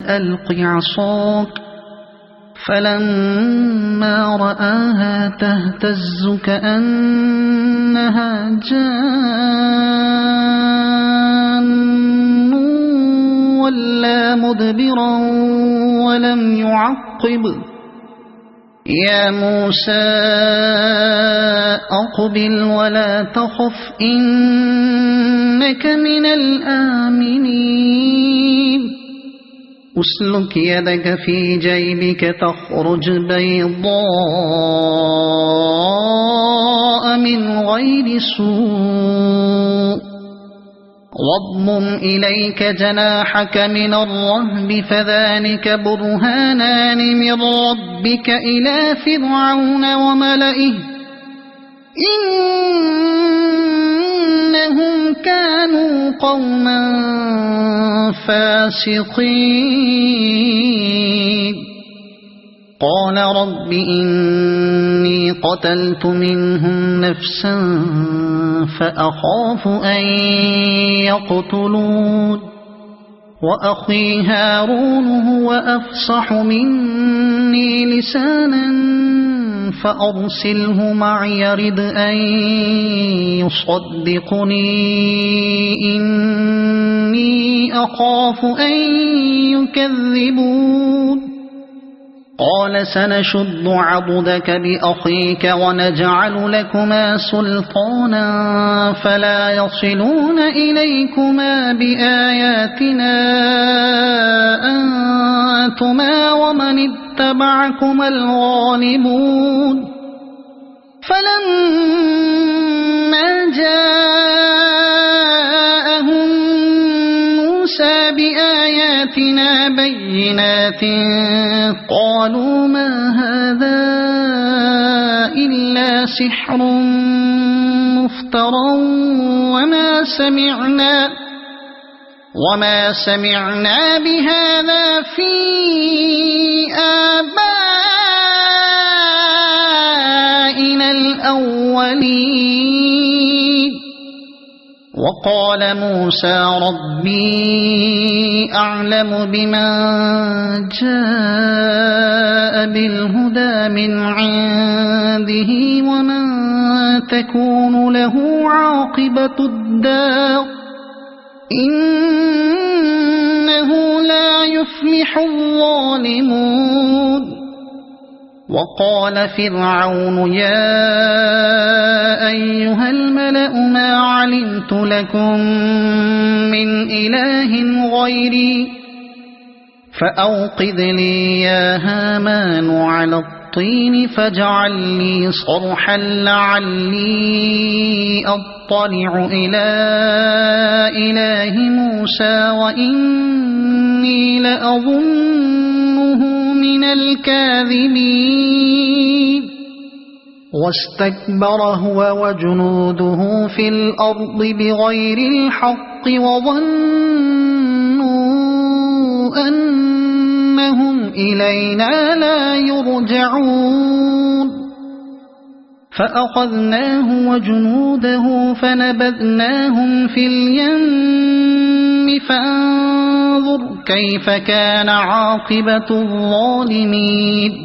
ألق عصاك فلما رآها تهتز كأنها جان ولا مدبرا ولم يعقب يا موسى أقبل ولا تخف إنك من الآمنين أسلك يدك في جيبك تخرج بيضاء من غير سوء واضمم إليك جناحك من الرهب فذلك برهانان من ربك إلى فرعون وملئه إنهم كانوا قوما فاسقين قال رب إني قتلت منهم نفسا فأخاف أن يقتلون وأخي هارون هو أفصح مني لسانا فأرسله معي يرد أن يصدقني إني أخاف أن يكذبون قال سنشد عضدك بأخيك ونجعل لكما سلطانا فلا يصلون إليكما بآياتنا أنتما ومن اتبعكما الغالبون فلما جاءهم موسى بآياتنا بينات قالوا ما هذا إلا سحر مفترى وما سمعنا بهذا في آبائنا الأولين وقال موسى ربي أعلم بمن جاء بالهدى من عنده ومن تكون له عاقبة الدار إنه لا يفلح الظالمون وقال فرعون يا أيها الملأ ما علمت لكم من إله غيري فأوقذ لي يا هامان على الطين فاجعل لي صرحا لعلي أطلع إلى إله موسى وإني لأظنه من الكاذبين واستكبر هو وجنوده في الأرض بغير الحق وظنوا أنهم إلينا لا يرجعون فأخذناه وجنوده فنبذناهم في اليم فانظر كيف كان عاقبة الظالمين